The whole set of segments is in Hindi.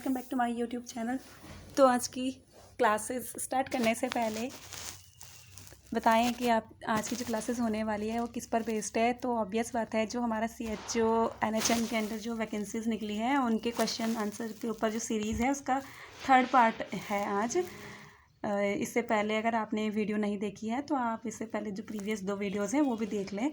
Welcome back to my YouTube channel. तो आज की क्लासेस स्टार्ट करने से पहले बताएं कि आप आज की जो क्लासेस होने वाली है वो किस पर बेस्ड है। तो ऑब्वियस बात है, जो हमारा CHO NHM के अंदर जो वैकेंसीज़ निकली हैं उनके क्वेश्चन आंसर के ऊपर जो सीरीज़ है उसका थर्ड पार्ट है आज। इससे पहले अगर आपने वीडियो नहीं देखी है तो आप इससे पहले जो प्रीवियस 2 वीडियोज़ हैं वो भी देख लें।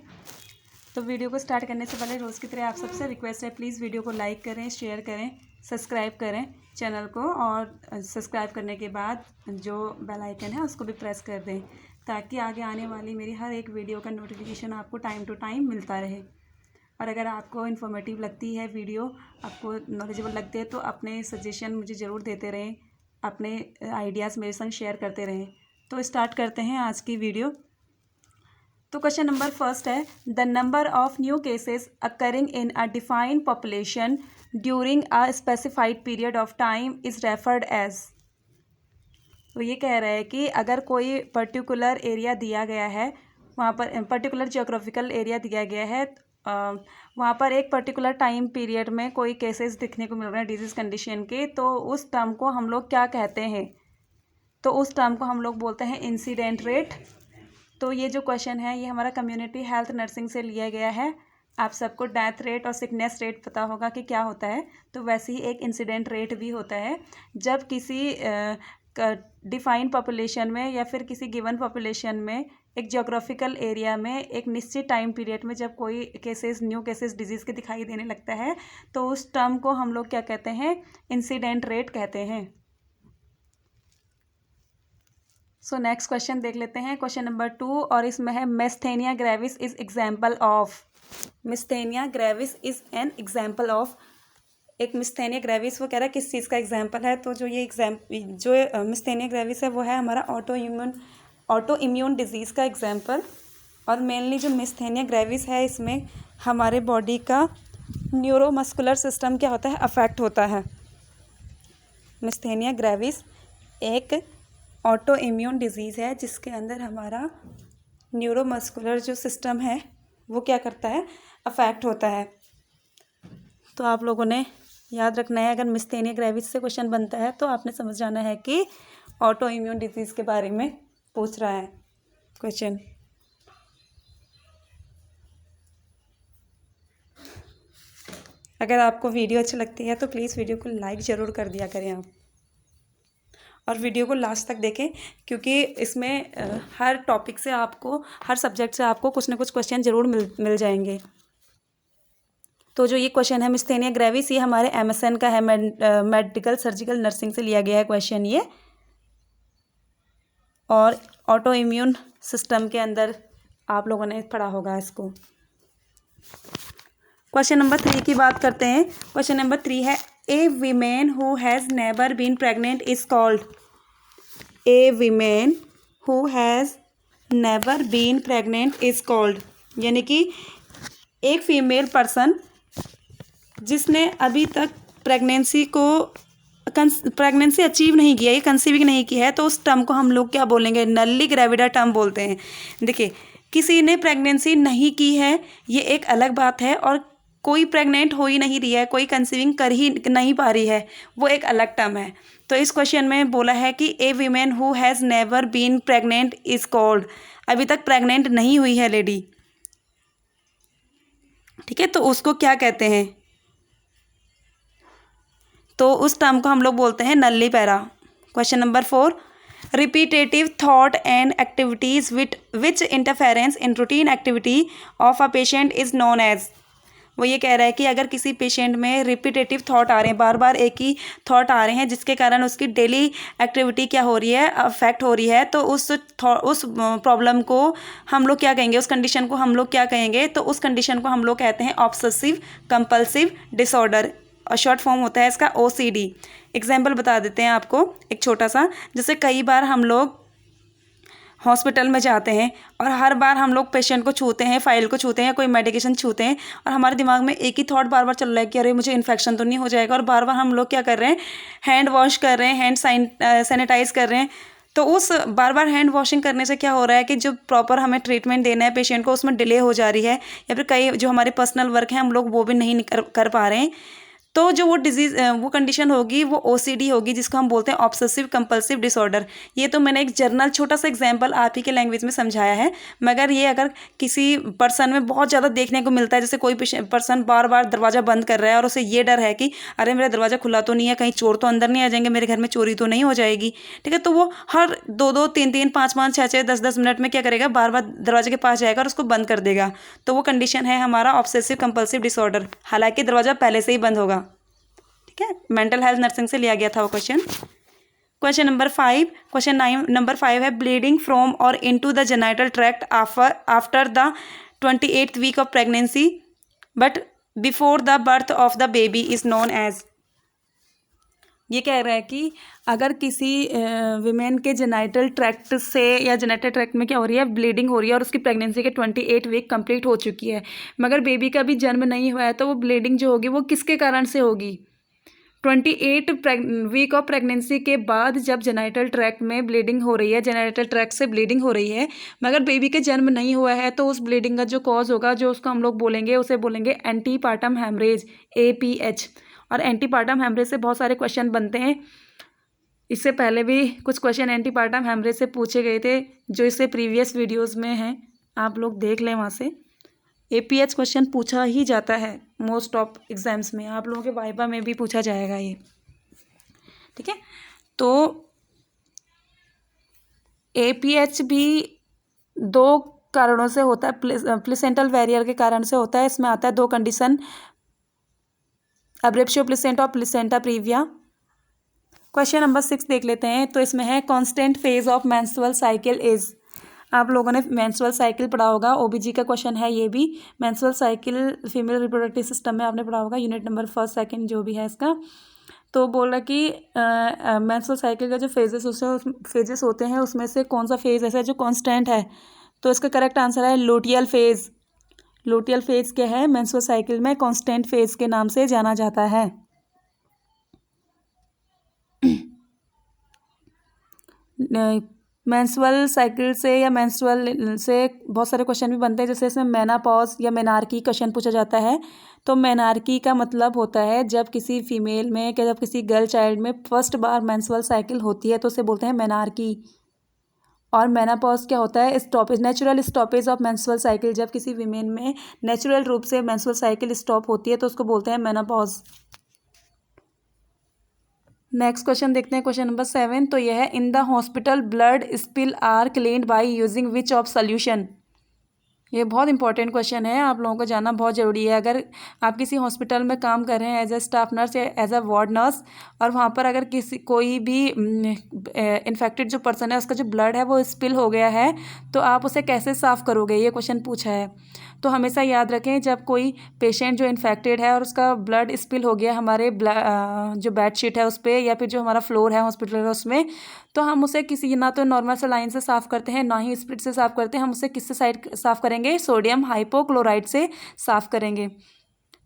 तो वीडियो को स्टार्ट करने से पहले रोज़ की तरह आप सबसे रिक्वेस्ट है, प्लीज़ वीडियो को लाइक करें, शेयर करें, सब्सक्राइब करें चैनल को, और सब्सक्राइब करने के बाद जो बेल आइकन है उसको भी प्रेस कर दें ताकि आगे आने वाली मेरी हर एक वीडियो का नोटिफिकेशन आपको टाइम टू टाइम मिलता रहे। और अगर आपको इन्फॉर्मेटिव लगती है वीडियो, आपको नॉलेजेबल लगते हैं, तो अपने सजेशन मुझे ज़रूर देते रहें, अपने आइडियाज़ मेरे संग शेयर करते रहें। तो स्टार्ट करते हैं आज की वीडियो। तो क्वेश्चन नंबर फर्स्ट है, the number of new cases occurring in a defined population during a specified period of time is referred as. तो ये कह रहा है कि अगर कोई पर्टिकुलर एरिया दिया गया है, वहाँ पर पर्टिकुलर जियोग्राफिकल एरिया दिया गया है, वहाँ पर एक पर्टिकुलर टाइम पीरियड में कोई केसेस दिखने को मिल रहे हैं डिजीज़ कंडीशन के, तो उस टर्म को हम लोग क्या कहते हैं? तो उस टर्म को हम लोग बोलते हैं इंसिडेंट रेट। तो ये जो क्वेश्चन है ये हमारा कम्युनिटी हेल्थ नर्सिंग से लिया गया है। आप सबको डेथ रेट और सिकनेस रेट पता होगा कि क्या होता है, तो वैसे ही एक इंसिडेंट रेट भी होता है। जब किसी डिफाइंड पॉपुलेशन में या फिर किसी गिवन पॉपुलेशन में एक जियोग्राफिकल एरिया में एक निश्चित टाइम पीरियड में जब कोई केसेस न्यू केसेस डिजीज़ के दिखाई देने लगता है, तो उस टर्म को हम लोग क्या कहते हैं? इंसिडेंट रेट कहते हैं। सो नेक्स्ट क्वेश्चन देख लेते हैं, क्वेश्चन नंबर 2, और इसमें है myasthenia gravis is example of. Myasthenia gravis is an example of. एक मिस्थेनिया ग्रेविस वो कह रहा है किस चीज़ का एग्जाम्पल है? तो जो मिस्थेनिया ग्रेविस है वो है हमारा ऑटो इम्यून डिजीज़ का एग्जाम्पल। और मेनली जो मिस्थेनिया ग्रेविस है इसमें हमारे बॉडी का न्यूरोमस्कुलर सिस्टम क्या होता है? अफेक्ट होता है। मिस्थेनिया ग्रेविस एक ऑटो इम्यून डिजीज़ है जिसके अंदर हमारा न्यूरोमस्कुलर जो सिस्टम है वो क्या करता है? अफेक्ट होता है। तो आप लोगों ने याद रखना है, अगर मिस्थेनिया ग्रेविस से क्वेश्चन बनता है तो आपने समझ जाना है कि ऑटो इम्यून डिजीज़ के बारे में पूछ रहा है क्वेश्चन। अगर आपको वीडियो अच्छी लगती है तो प्लीज़ वीडियो को लाइक ज़रूर कर दिया करें आप, और वीडियो को लास्ट तक देखें क्योंकि इसमें हर टॉपिक से आपको, हर सब्जेक्ट से आपको कुछ ना कुछ क्वेश्चन ज़रूर मिल जाएंगे। तो जो ये क्वेश्चन है मिस्थेनिया ग्रेविस, ये हमारे MSN का है, मेडिकल सर्जिकल नर्सिंग से लिया गया है क्वेश्चन ये, और ऑटो इम्यून सिस्टम के अंदर आप लोगों ने पढ़ा होगा इसको। क्वेश्चन नंबर 3 की बात करते हैं। क्वेश्चन नंबर 3 है, a women who has never been pregnant is called. A women who has never been pregnant is called, यानी कि एक फीमेल पर्सन जिसने अभी तक प्रेगनेंसी अचीव नहीं किया, ये कंसीविंग नहीं की है, तो उस टर्म को हम लोग क्या बोलेंगे? नल्ली ग्रेविडा टर्म बोलते हैं। देखिए, किसी ने प्रेगनेंसी नहीं की है ये एक अलग बात है, और कोई प्रेग्नेंट हो ही नहीं रही है, कोई कंसीविंग कर ही नहीं पा रही है, वो एक अलग टर्म है। तो इस क्वेश्चन में बोला है कि a women who has never been pregnant is called, अभी तक प्रेग्नेंट नहीं हुई है लेडी, ठीक है, तो उसको क्या कहते हैं? तो उस टर्म को हम लोग बोलते हैं nullipara. Question number 4, repetitive thought and activities which interference in routine activity of a patient is known as. वो ये कह रहा है कि अगर किसी पेशेंट में रिपीटेटिव थॉट आ रहे हैं, बार बार एक ही थॉट आ रहे हैं जिसके कारण उसकी डेली एक्टिविटी क्या हो रही है? अफेक्ट हो रही है, तो उस प्रॉब्लम को हम लोग क्या कहेंगे? उस कंडीशन को हम लोग क्या कहेंगे? तो उस कंडीशन को हम लोग कहते हैं ऑब्सेसिव कंपल्सिव डिसऑर्डर, और शॉर्ट फॉर्म होता है इसका OCD। एग्जाम्पल बता देते हैं आपको एक छोटा सा। जैसे कई बार हम लोग हॉस्पिटल में जाते हैं और हर बार हम लोग पेशेंट को छूते हैं, फाइल को छूते हैं, कोई मेडिकेशन छूते हैं, और हमारे दिमाग में एक ही थॉट बार बार चल रहा है कि अरे मुझे इन्फेक्शन तो नहीं हो जाएगा, और बार बार हम लोग क्या कर रहे हैं? हैंड वॉश कर रहे हैं, हैंड सैनिटाइज कर रहे हैं। तो उस बार बार हैंड वॉशिंग करने से क्या हो रहा है कि जो प्रॉपर हमें ट्रीटमेंट देना है पेशेंट को उसमें डिले हो जा रही है, या फिर कई जो हमारे पर्सनल वर्क हैं हम लोग वो भी नहीं कर पा रहे हैं। तो जो वो डिजीज़ वो कंडीशन होगी वो ओसीडी होगी, जिसको हम बोलते हैं ऑब्सेसिव कंपल्सिव डिसऑर्डर। ये तो मैंने एक जर्नल छोटा सा एग्जांपल आप ही के लैंग्वेज में समझाया है, मगर ये अगर किसी पर्सन में बहुत ज़्यादा देखने को मिलता है, जैसे कोई पर्सन बार बार दरवाज़ा बंद कर रहा है और उसे ये डर है कि अरे मेरा दरवाज़ा खुला तो नहीं है, कहीं चोर तो अंदर नहीं आ जाएंगे, मेरे घर में चोरी तो नहीं हो जाएगी, ठीक है, तो वो हर 2-2 3-3 5-5 6-6 10-10 मिनट में क्या करेगा, बार बार दरवाजे के पास जाएगा और उसको बंद कर देगा। तो वो कंडीशन है हमारा ऑब्सेसिव कंपल्सिव डिसऑर्डर, हालांकि दरवाज़ा पहले से ही बंद होगा। ठीक है, मेंटल हेल्थ नर्सिंग से लिया गया था वो question. Question number 5, question 9 number 5 है bleeding from or into the genital tract after the 28th week of pregnancy but before the birth of the baby is known as. ये कह रहा है कि अगर किसी विमेन के जेनिटल ट्रैक्ट से या जेनिटल ट्रैक्ट में क्या हो रही है, ब्लीडिंग हो रही है और उसकी प्रेगनेंसी के 28 वीक कंप्लीट हो चुकी है, मगर बेबी का भी जन्म नहीं हुआ है, तो वो ब्लीडिंग जो होगी वो किसके कारण से होगी। 28 वीक ऑफ प्रेगनेंसी के बाद जब जेनिटल ट्रैक्ट में ब्लीडिंग हो रही है, जेनिटल ट्रैक्ट से ब्लीडिंग हो रही है, मगर बेबी के जन्म नहीं हुआ है, तो उस ब्लीडिंग का जो कॉज होगा, जो उसको हम लोग बोलेंगे, उसे बोलेंगे एंटीपार्टम हेमरेज, APH। और एंटीपार्टम हेमरेज से बहुत सारे क्वेश्चन बनते हैं। इससे पहले भी कुछ क्वेश्चन एंटीपार्टम हेमरेज से पूछे गए थे, जो इससे प्रीवियस वीडियोज़ में हैं, आप लोग देख लें वहाँ से। APH क्वेश्चन पूछा ही जाता है मोस्ट ऑफ एग्जाम्स में, आप लोगों के वाइवा में भी पूछा जाएगा ये। ठीक है, तो APH भी 2 कारणों से होता है, प्लेसेंटल बैरियर के कारण से होता है। इसमें आता है 2 कंडीशन, एब्रेप्शियो प्लेसेंटा और प्लेसेंटा प्रीविया। क्वेश्चन नंबर 6 देख लेते हैं, तो इसमें है constant phase of menstrual cycle is. आप लोगों ने मेंस्ट्रुअल साइकिल पढ़ा होगा, OBG का क्वेश्चन है ये भी। Menstrual cycle female reproductive system में आपने पढ़ा होगा, यूनिट नंबर 1, 2 जो भी है इसका। तो बोल रहा कि मेंस्ट्रुअल साइकिल का जो फेजेस होते हैं उसमें से कौन सा फेज ऐसा है जो कांस्टेंट है, तो इसका करेक्ट आंसर है लुटियल फेज। लुटियल फेज क्या है, मेंस्ट्रुअल साइकिल में कांस्टेंट फेज के नाम से जाना जाता है। मेंस्ट्रुअल साइकिल से या मेंस्ट्रुअल से बहुत सारे क्वेश्चन भी बनते हैं, जैसे इसमें मेनापॉज या मेनार्की क्वेश्चन पूछा जाता है। तो मेनार्की का मतलब होता है जब किसी फीमेल में जब किसी गर्ल चाइल्ड में फर्स्ट बार मेंस्ट्रुअल साइकिल होती है तो उसे बोलते हैं मेनार्की। और मेनापॉज क्या होता है, stoppage, natural stoppage of menstrual cycle, जब किसी वीमेन में नेचुरल रूप से मेंस्ट्रुअल साइकिल स्टॉप होती है तो उसको बोलते हैं मेनापॉज। नेक्स्ट क्वेश्चन देखते हैं, क्वेश्चन नंबर 7। तो यह है in the hospital blood spill are cleaned by using which of solution. ये बहुत इंपॉर्टेंट क्वेश्चन है, आप लोगों को जानना बहुत ज़रूरी है। अगर आप किसी हॉस्पिटल में काम कर रहे हैं एज ए स्टाफ नर्स या एज अ वार्ड नर्स, और वहाँ पर अगर कोई भी इन्फेक्टेड जो पर्सन है उसका जो ब्लड है वो स्पिल हो गया है, तो आप उसे कैसे साफ़ करोगे, ये क्वेश्चन पूछा है। तो हमेशा याद रखें, जब कोई पेशेंट जो इन्फेक्टेड है और उसका ब्लड स्पिल हो गया हमारे जो बेडशीट है उस पर या फिर जो हमारा फ्लोर है हॉस्पिटल का उसमें, तो हम उसे किसी ना तो नॉर्मल सलाइन से साफ़ करते हैं, ना ही स्पिरिट से साफ़ करते हैं। हम उसे किससे साफ़ करेंगे, सोडियम हाइपोक्लोराइड से साफ़ करेंगे।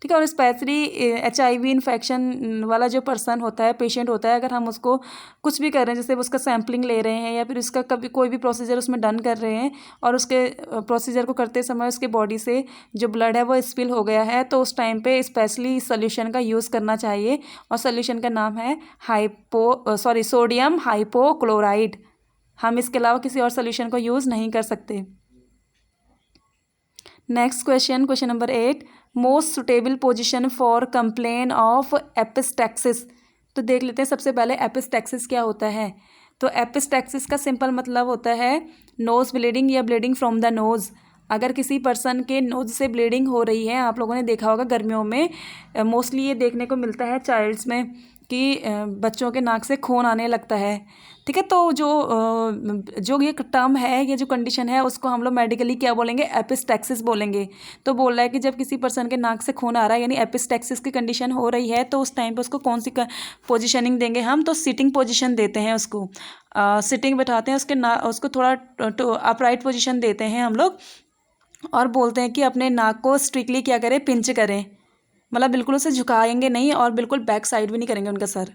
ठीक है, और स्पेशली HIV इन्फेक्शन वाला जो पर्सन होता है, पेशेंट होता है, अगर हम उसको कुछ भी कर रहे हैं, जैसे उसका सैम्पलिंग ले रहे हैं या फिर उसका कभी कोई भी प्रोसीजर उसमें डन कर रहे हैं और उसके प्रोसीजर को करते समय उसके बॉडी से जो ब्लड है वो स्पिल हो गया है, तो उस टाइम पे स्पेशली सोल्यूशन का यूज़ करना चाहिए। और सोल्यूशन का नाम है सोडियम हाइपोक्लोराइड। हम इसके अलावा किसी और सोल्यूशन को यूज़ नहीं कर सकते। Next question, question number 8, most suitable position for complain of epistaxis. तो देख लेते हैं सबसे पहले एपिस्टैक्सिस क्या होता है। तो एपिस्टैक्सिस का सिंपल मतलब होता है नोज़ ब्लीडिंग या ब्लीडिंग फ्रॉम द नोज़। अगर किसी पर्सन के नोज से ब्लीडिंग हो रही है, आप लोगों ने देखा होगा गर्मियों में मोस्टली ये देखने को मिलता है चाइल्ड्स में कि बच्चों के नाक से खून आने लगता है। ठीक है, तो जो ये टर्म है, ये जो कंडीशन है, उसको हम लोग मेडिकली क्या बोलेंगे, एपिस्टैक्सिस बोलेंगे। तो बोल रहा है कि जब किसी पर्सन के नाक से खून आ रहा है यानी एपिस्टैक्सिस की कंडीशन हो रही है, तो उस टाइम पे उसको कौन सी पोजीशनिंग देंगे हम, तो सिटिंग पोजीशन देते हैं उसको। सिटिंग बैठाते हैं उसको थोड़ा अपराइट पोजीशन देते हैं हम लोग, और बोलते हैं कि अपने नाक को स्ट्रिक्टली क्या करें, पिंच करें, मतलब बिल्कुल उसे झुकाएंगे नहीं और बिल्कुल बैक साइड भी नहीं करेंगे उनका sir.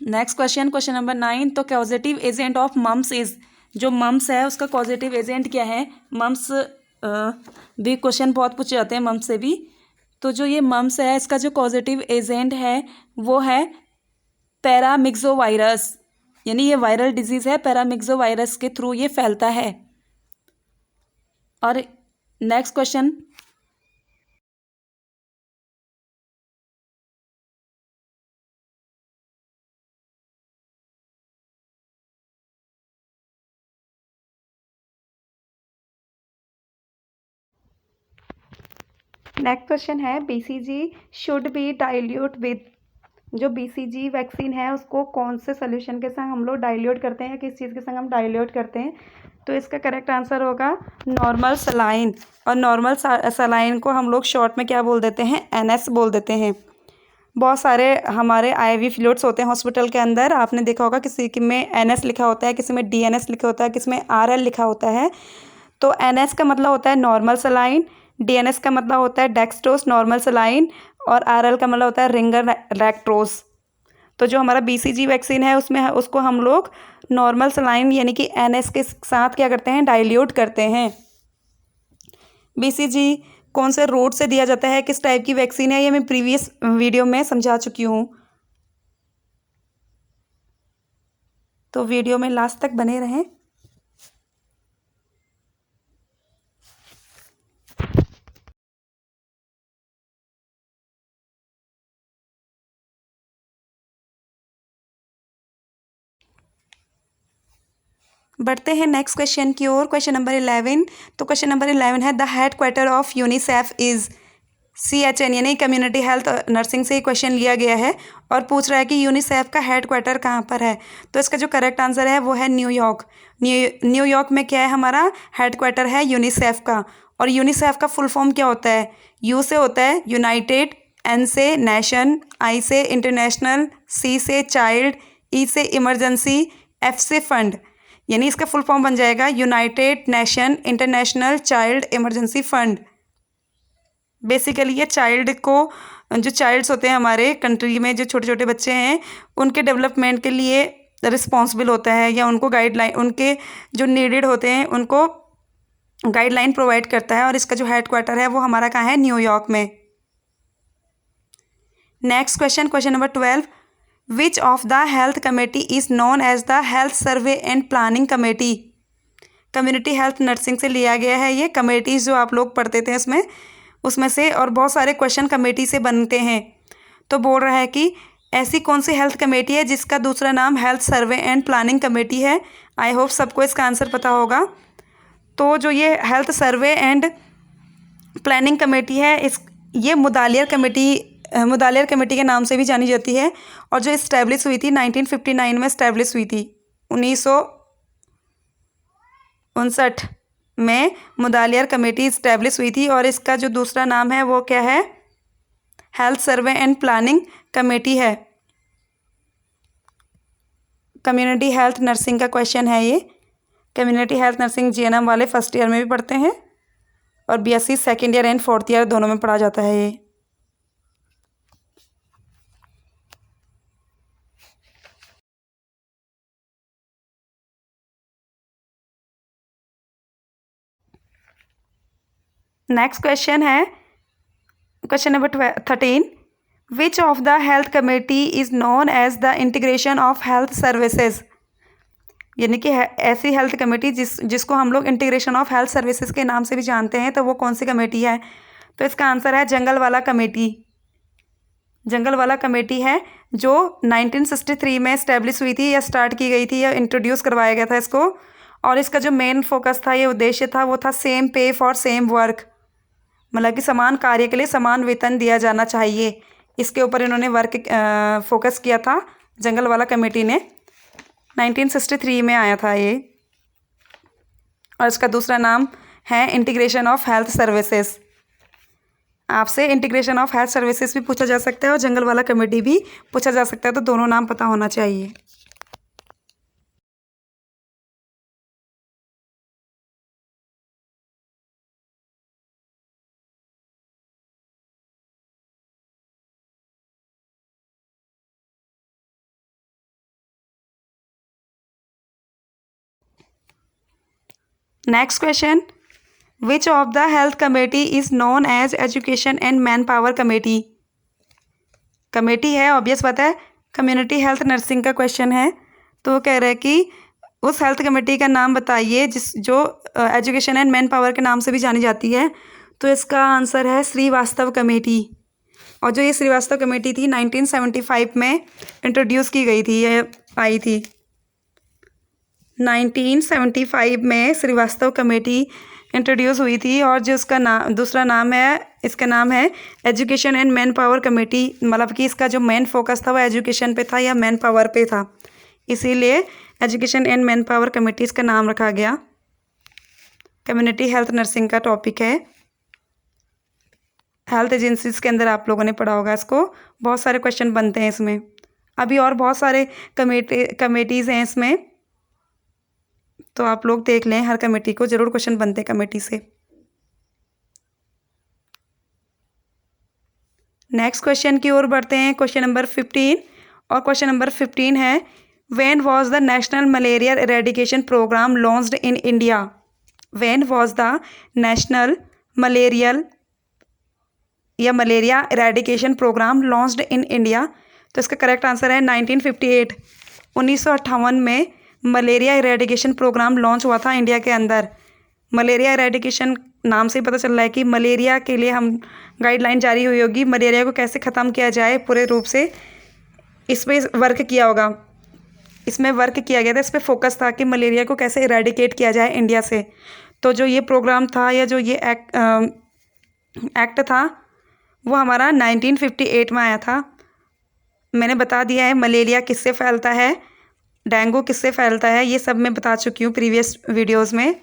Next question, question number 9। तो causative agent of mumps is, जो मम्स है उसका कॉजेटिव एजेंट क्या है। मम्स भी क्वेश्चन बहुत पूछे जाते हैं मम्स से भी। तो जो ये मम्स है इसका जो पॉजिटिव एजेंट है वो है पैरामिक्सोवायरस, यानी ये वायरल डिजीज़ है, पैरामिक्सोवायरस के थ्रू ये फैलता है। और नेक्स्ट क्वेश्चन, नेक्स्ट क्वेश्चन है BCG should be dilute with, जो बीसीजी वैक्सीन है उसको कौन से सोल्यूशन के संग हम लोग डाइल्यूट करते हैं, किस चीज़ के संग हम डाइल्यूट करते हैं? तो इसका करेक्ट आंसर होगा नॉर्मल सलाइन। और नॉर्मल सलाइन को हम लोग शॉर्ट में क्या बोल देते हैं? एनएस बोल देते हैं। बहुत सारे हमारे आईवी फ्लूइड्स होते हैं हॉस्पिटल के अंदर, आपने देखा होगा किसी में एनएस लिखा होता है, किसी में डीएनएस लिखा होता है, किसी में आरएल लिखा होता है। तो एनएस का मतलब होता है नॉर्मल सलाइन, डीएनएस का मतलब होता है डेक्सट्रोस नॉर्मल सलाइन, और आरएल का मतलब होता है रिंगर लैक्टोस। तो जो हमारा बीसीजी वैक्सीन है उसमें उसको हम लोग नॉर्मल सलाइन यानी कि एनएस के साथ क्या करते हैं? डाइल्यूट करते हैं। बीसीजी कौन से रूट से दिया जाता है, किस टाइप की वैक्सीन है, ये मैं प्रीवियस वीडियो में समझा चुकी हूँ, तो वीडियो में लास्ट तक बने रहें। बढ़ते हैं नेक्स्ट क्वेश्चन की ओर, क्वेश्चन नंबर 11। तो क्वेश्चन नंबर 11 है the head quarter of UNICEF is CHN, यानी कम्युनिटी हेल्थ नर्सिंग से क्वेश्चन लिया गया है और पूछ रहा है कि यूनिसेफ का हेड क्वार्टर कहाँ पर है। तो इसका जो करेक्ट आंसर है वो है न्यूयॉर्क। न्यूयॉर्क में क्या है हमारा हेड क्वार्टर है यूनिसेफ का। और यूनिसेफ का फुल फॉर्म क्या होता है? यू से होता है यूनाइटेड, एन से नेशन, आई से इंटरनेशनल, सी से चाइल्ड, ई से इमरजेंसी, एफ से फंड, यानी इसका फुल फॉर्म बन जाएगा United nation international child emergency fund. Basically ये चाइल्ड को, जो चाइल्ड्स होते हैं हमारे कंट्री में, जो छोटे छोटे बच्चे हैं, उनके डेवलपमेंट के लिए रिस्पॉन्सिबल होता है, या उनको गाइडलाइन, उनके जो नीडेड होते हैं उनको गाइडलाइन प्रोवाइड करता है। और इसका जो हेड क्वार्टर है वो हमारा कहाँ है? न्यूयॉर्क में। Next question, question number 12। Which of the health committee is known as the health survey and planning committee? Community health nursing से लिया गया है ये कमेटीज़ जो आप लोग पढ़ते थे उसमें से, और बहुत सारे क्वेश्चन कमेटी से बनते हैं। तो बोल रहा है कि ऐसी कौन सी हेल्थ कमेटी है जिसका दूसरा नाम health survey and planning committee है? आई होप सबको इसका आंसर पता होगा। तो जो ये health survey and planning committee है, ये मुदालियर कमेटी के नाम से भी जानी जाती है, और जो इस्टेब्लिश हुई थी 1959 में इस्टेब्लिश हुई थी। 1959 में मुदालियर कमेटी इस्टेब्लिश हुई थी, और इसका जो दूसरा नाम है वो क्या है? Health survey and planning committee है। कम्युनिटी हेल्थ नर्सिंग का क्वेश्चन है ये। कम्युनिटी हेल्थ नर्सिंग जीएनएम वाले फर्स्ट ईयर में भी पढ़ते हैं, और BSc second year and fourth year दोनों में पढ़ा जाता है ये। नेक्स्ट क्वेश्चन है question number 13। Which of the health committee is known as the integration of health services, यानी कि ऐसी हेल्थ कमेटी जिसको हम लोग इंटीग्रेशन ऑफ हेल्थ सर्विसेज के नाम से भी जानते हैं, तो वो कौन सी कमेटी है? तो इसका आंसर है जंगलवाला कमेटी। जंगलवाला कमेटी है जो 1963 में इस्टेब्लिश हुई थी, या स्टार्ट की गई थी, या इंट्रोड्यूस करवाया गया था इसको। और इसका जो मेन फोकस था, ये उद्देश्य था, वो था सेम पे फॉर सेम वर्क, मतलब कि समान कार्य के लिए समान वेतन दिया जाना चाहिए। इसके ऊपर इन्होंने वर्क फोकस किया था जंगलवाला कमेटी ने। 1963 में आया था ये, और इसका दूसरा नाम है इंटीग्रेशन ऑफ हेल्थ सर्विसेज। आपसे इंटीग्रेशन ऑफ हेल्थ सर्विसेज भी पूछा जा सकता है और जंगलवाला कमेटी भी पूछा जा सकता है, तो दोनों नाम पता होना चाहिए। Next question, which of the health committee is known as education and man power committee? Committee है, ऑब्वियस बात है, कम्युनिटी हेल्थ नर्सिंग का क्वेश्चन है। तो वो कह रहे हैं कि उस हेल्थ कमेटी का नाम बताइए जो एजुकेशन एंड मैन पावर के नाम से भी जानी जाती है। तो इसका आंसर है श्रीवास्तव कमेटी। और जो ये श्रीवास्तव कमेटी थी 1975 में इंट्रोड्यूस की गई थी, ये आई थी 1975 में श्रीवास्तव कमेटी इंट्रोड्यूस हुई थी। और जो इसका दूसरा नाम है, इसका नाम है education and man power committee. मतलब कि इसका जो मेन फोकस था वो एजुकेशन पे था या मैन पावर पे था, इसीलिए education and man power committee इसका नाम रखा गया। कम्युनिटी हेल्थ नर्सिंग का टॉपिक है, हेल्थ एजेंसीज के अंदर आप लोगों ने पढ़ा होगा इसको, बहुत सारे क्वेश्चन बनते हैं इसमें। अभी और बहुत सारे कमेटीज़ हैं इसमें, तो आप लोग देख लें, हर कमेटी को ज़रूर क्वेश्चन बनते हैं कमेटी से। नेक्स्ट क्वेश्चन की ओर बढ़ते हैं, क्वेश्चन नंबर 15। और क्वेश्चन नंबर 15 है, when was the national malaria eradication programme launched in India? When was the national malaria eradication programme launched in India? तो इसका करेक्ट आंसर है 1958। 1958 में मलेरिया इरेडिकेशन प्रोग्राम लॉन्च हुआ था इंडिया के अंदर। मलेरिया इरेडिकेशन नाम से ही पता चल रहा है कि मलेरिया के लिए हम गाइडलाइन जारी हुई होगी, मलेरिया को कैसे ख़त्म किया जाए पूरे रूप से, इस पर वर्क किया होगा। इसमें वर्क किया गया था, इस पर फोकस था कि मलेरिया को कैसे इरेडिकेट किया जाए इंडिया से। तो जो ये प्रोग्राम था या जो ये एक्ट था वो हमारा 1958 में आया था। मैंने बता दिया है मलेरिया किससे फैलता है, डेंगू किससे फैलता है, ये सब मैं बता चुकी हूँ प्रीवियस वीडियोस में।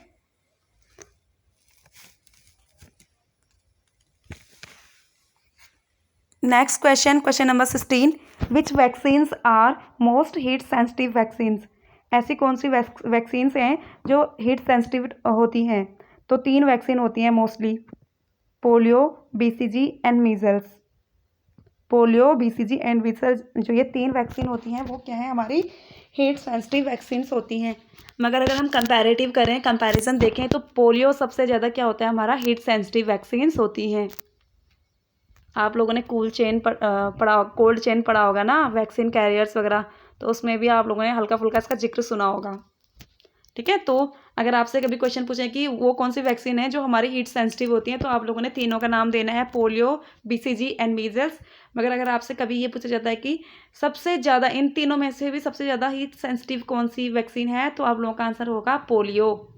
Next question, question number 16। Which vaccines are most heat sensitive vaccines? ऐसी कौन सी वैक्सीन्स हैं जो हीट सेंसिटिव होती हैं? तो 3 वैक्सीन होती हैं mostly, polio, BCG and measles. Polio, BCG and measles, जो ये 3 वैक्सीन होती हैं वो क्या है, हमारी हीट सेंसिटिव वैक्सीन्स होती हैं। मगर अगर हम कंपैरेटिव करें, कंपैरिजन देखें, तो पोलियो सबसे ज़्यादा क्या होता है, हमारा हीट सेंसिटिव वैक्सीन्स होती हैं। आप लोगों ने कोल्ड चेन पढ़ा होगा ना, वैक्सीन कैरियर्स वगैरह, तो उसमें भी आप लोगों ने हल्का फुल्का इसका जिक्र सुना होगा। ठीक है, तो अगर आपसे कभी क्वेश्चन पूछें कि वो कौन सी वैक्सीन है जो हमारी हीट सेंसिटिव होती है, तो आप लोगों ने तीनों का नाम देना है, पोलियो, बीसीजी एंड मीजल्स। मगर अगर आपसे कभी ये पूछा जाता है कि सबसे ज़्यादा इन तीनों में से भी सबसे ज़्यादा हीट सेंसिटिव कौन सी वैक्सीन है, तो आप लोगों का आंसर होगा polio.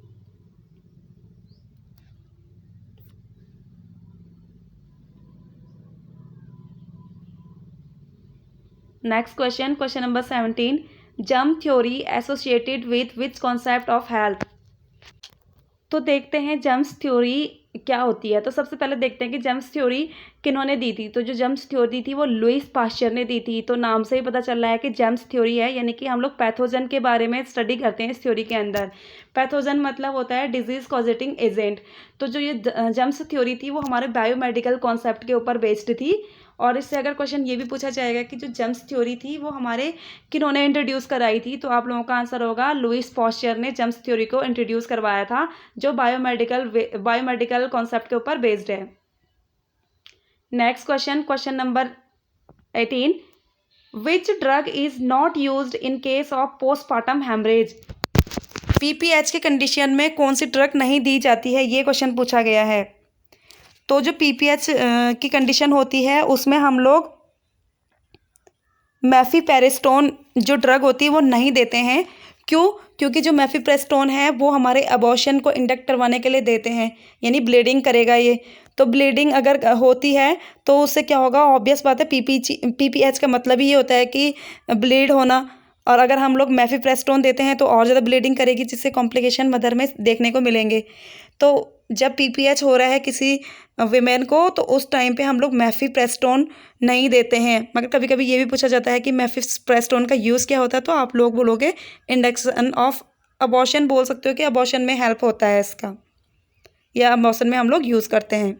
Next question, question number 17। Germ theory associated with which concept of health? तो देखते हैं जर्म्स थ्योरी क्या होती है। तो सबसे पहले देखते हैं कि जर्म्स थ्योरी किन्होंने दी थी। तो जो जर्म्स थ्योरी थी वो लुईस पाश्चर ने दी थी। तो नाम से ही पता चल रहा है कि जर्म्स थ्योरी है, यानी कि हम लोग पैथोजन के बारे में स्टडी करते हैं इस थ्योरी के अंदर। पैथोजन मतलब होता है डिजीज कॉजेटिंग एजेंट। तो जो ये जर्म्स थ्योरी थी वो हमारे बायोमेडिकल कॉन्सेप्ट के ऊपर बेस्ड थी। और इससे अगर क्वेश्चन ये भी पूछा जाएगा कि जो जर्म्स थ्योरी थी वो हमारे किन्होंने इंट्रोड्यूस कराई थी, तो आप लोगों का आंसर होगा लुईस पाश्चर ने जर्म्स थ्योरी को इंट्रोड्यूस करवाया था, जो बायोमेडिकल कॉन्सेप्ट के ऊपर बेस्ड है। Next question, question number 18। Which drug is not used in case of postmortem haemorrhage? PPH के कंडीशन में कौन सी ड्रग नहीं दी जाती है, ये क्वेश्चन पूछा गया है। तो जो पीपीएच की कंडीशन होती है उसमें हम लोग मेफीपेरेस्टोन जो ड्रग होती है वो नहीं देते हैं। क्यों? क्योंकि जो मेफीपेरेस्टोन है वो हमारे अबॉर्शन को इंडक्ट करवाने के लिए देते हैं, यानी ब्लीडिंग करेगा ये। तो ब्लीडिंग अगर होती है तो उससे क्या होगा, ऑब्वियस बात है, पीपीएच का मतलब ही ये होता है कि ब्लीड होना। और अगर हम लोग मेफीपेरेस्टोन देते हैं तो और ज़्यादा ब्लीडिंग करेगी, जिससे कॉम्प्लिकेशन मदर में देखने को मिलेंगे। तो जब पीपीएच हो रहा है किसी वीमेन को तो उस टाइम पे हम लोग मेफीपेरेस्टोन नहीं देते हैं। मगर कभी कभी ये भी पूछा जाता है कि मेफीपेरेस्टोन का यूज़ क्या होता है, तो आप लोग बोलोगे इंडक्शन ऑफ अबॉर्शन बोल सकते हो कि अबॉर्शन में हेल्प होता है इसका, या अबॉर्शन में हम लोग यूज़ करते हैं।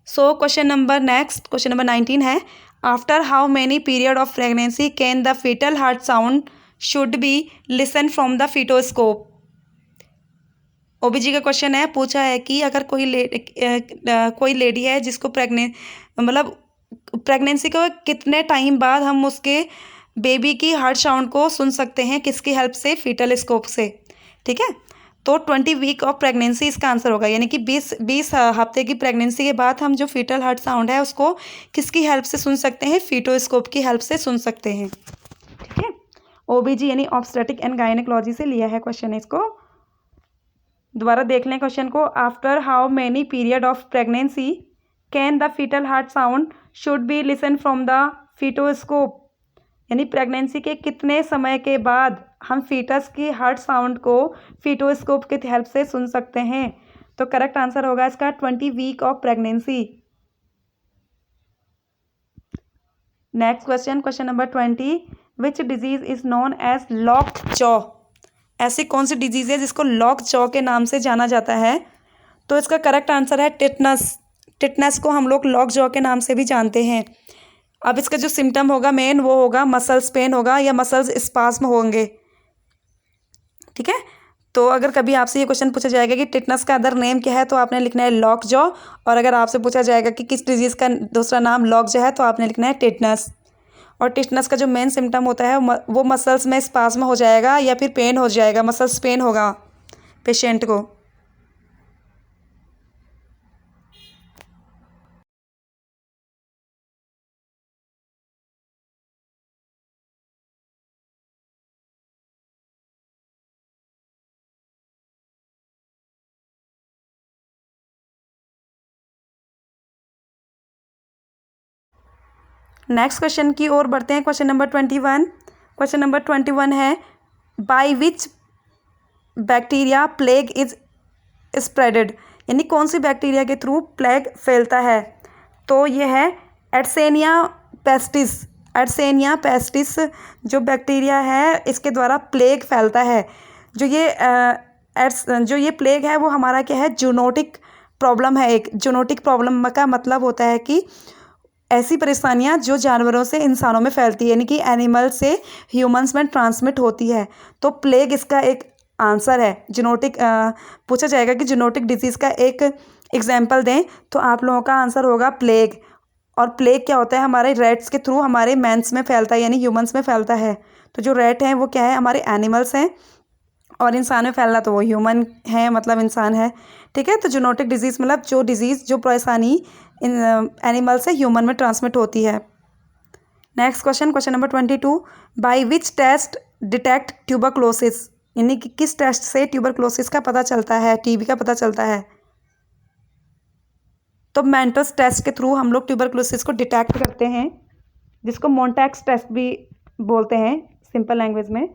सो क्वेश्चन नंबर 19 है, after how many period of pregnancy can the fetal heart sound should be listen from the fetoscope? OBG का क्वेश्चन है, पूछा है कि अगर कोई लेडी है जिसको प्रेगनेंसी को कितने टाइम बाद हम उसके बेबी की हार्ट साउंड को सुन सकते हैं, किसकी हेल्प से? फीटल स्कोप से। ठीक है, तो 20 वीक ऑफ प्रेगनेंसी इसका आंसर होगा, यानी कि 20 हफ्ते की प्रेगनेंसी के बाद हम जो फीटल हार्ट साउंड है उसको किसकी हेल्प से सुन सकते हैं? फीटोस्कोप की हेल्प से सुन सकते हैं। ठीक है, ओबीजी यानी ऑब्स्टेट्रिक एंड गायनेकोलॉजी से लिया है क्वेश्चन। इसको दोबारा देख लें क्वेश्चन को। After how many period of pregnancy can the fetal heart sound should be listen from the fetoscope, यानी प्रेगनेंसी के कितने समय के बाद हम फीटस की हार्ट साउंड को फीटोस्कोप की हेल्प से सुन सकते हैं? तो करेक्ट आंसर होगा इसका 20 week of pregnancy. Next question, question number 20, which disease is known as lockjaw? ऐसी कौन सी डिजीज है जिसको लॉक जॉ के नाम से जाना जाता है? तो इसका करेक्ट आंसर है टिटनस। टिटनस को हम लोग लॉक जॉ के नाम से भी जानते हैं। अब इसका जो सिम्टम होगा मेन वो होगा मसल्स पेन होगा या मसल्स स्पास्म होंगे। ठीक है, तो अगर कभी आपसे ये क्वेश्चन पूछा जाएगा कि टिटनस का अदर नेम क्या है, तो आपने लिखना है लॉक जॉ। और अगर आपसे पूछा जाएगा कि किस डिजीज़ का दूसरा नाम लॉक जॉ है, तो आपने लिखना है टिटनस। और टिटनस का जो मेन सिम्टम होता है वो मसल्स में स्पास्म हो जाएगा या फिर पेन हो जाएगा, मसल्स पेन होगा पेशेंट को। नेक्स्ट क्वेश्चन की ओर बढ़ते हैं। Question number 21। क्वेश्चन नंबर 21 है, by which bacteria plague is spreaded, यानी कौन सी बैक्टीरिया के थ्रू प्लेग फैलता है? तो ये है एड्सेनिया पेस्टिस। एड्सेनिया पेस्टिस जो बैक्टीरिया है इसके द्वारा प्लेग फैलता है। जो ये प्लेग है वो हमारा क्या है? जूनोटिक प्रॉब्लम है। एक जूनोटिक प्रॉब्लम का मतलब होता है कि ऐसी परेशानियां जो जानवरों से इंसानों में फैलती है, यानी कि एनिमल से ह्यूमंस में ट्रांसमिट होती है। तो प्लेग इसका एक आंसर है। जीनोटिक पूछा जाएगा कि जीनोटिक डिजीज़ का एक एग्जाम्पल दें, तो आप लोगों का आंसर होगा प्लेग। और प्लेग क्या होता है? हमारे रैट्स के थ्रू हमारे मैंस में फैलता है, यानी ह्यूमंस में फैलता है। तो जो रैट हैं वो क्या है? हमारे एनिमल्स हैं, और इंसान में फैलना तो वो ह्यूमन है, मतलब इंसान है। ठीक है, तो जूनोटिक डिजीज़ मतलब जो डिजीज़ जो परेशानी एनिमल से ह्यूमन में ट्रांसमिट होती है। Next question, question number 22, by which test detect tuberculosis, यानी कि किस टेस्ट से ट्यूबरक्लोसिस का पता चलता है, टीबी का पता चलता है? तो मेंटस टेस्ट के थ्रू हम लोग ट्यूबरक्लोसिस को डिटेक्ट करते हैं, जिसको मोन्टेक्स टेस्ट भी बोलते हैं सिंपल लैंग्वेज में।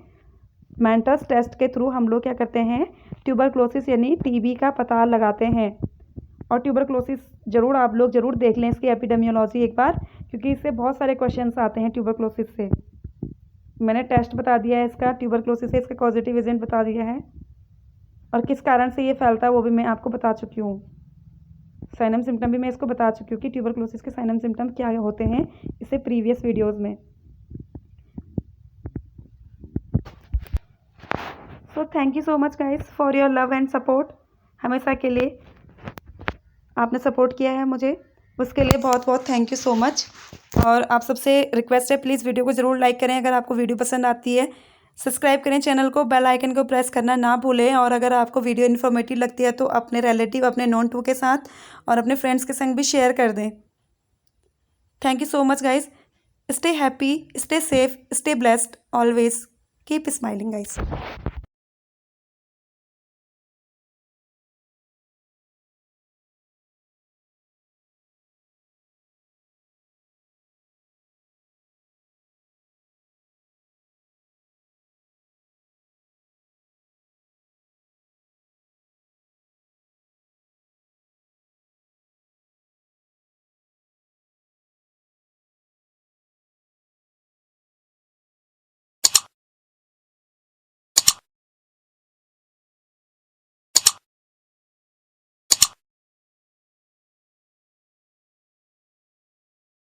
मेंटस टेस्ट के थ्रू हम लोग क्या करते हैं? ट्यूबरक्लोसिस यानी टीबी का पता लगाते हैं। और ट्यूबरक्लोसिस ज़रूर आप लोग ज़रूर देख लें इसकी एपिडेमियोलॉजी एक बार, क्योंकि इससे बहुत सारे क्वेश्चंस आते हैं ट्यूबरक्लोसिस से। मैंने टेस्ट बता दिया है इसका, ट्यूबरक्लोसिस से इसका कॉजेटिव एजेंट बता दिया है, और किस कारण से ये फैलता है वो भी मैं आपको बता चुकी हूँ। साइनम सिम्टम भी मैं इसको बता चुकी हूँ कि ट्यूबरक्लोसिस के साइनम सिम्टम क्या होते हैं, इससे प्रीवियस वीडियोज़ में। So thank you so much guys for your love and support. हमेशा के लिए आपने सपोर्ट किया है मुझे, उसके लिए बहुत बहुत थैंक यू सो मच। और आप सबसे रिक्वेस्ट है, प्लीज़ वीडियो को ज़रूर लाइक करें अगर आपको वीडियो पसंद आती है। सब्सक्राइब करें चैनल को, बेल आइकन को प्रेस करना ना भूलें। और अगर आपको वीडियो इन्फॉर्मेटिव लगती है तो अपने रिलेटिव, अपने नॉन टू के साथ और अपने फ्रेंड्स के संग भी शेयर कर दें। Thank you so much guys. Stay happy, stay safe, stay blessed, always keep smiling guys.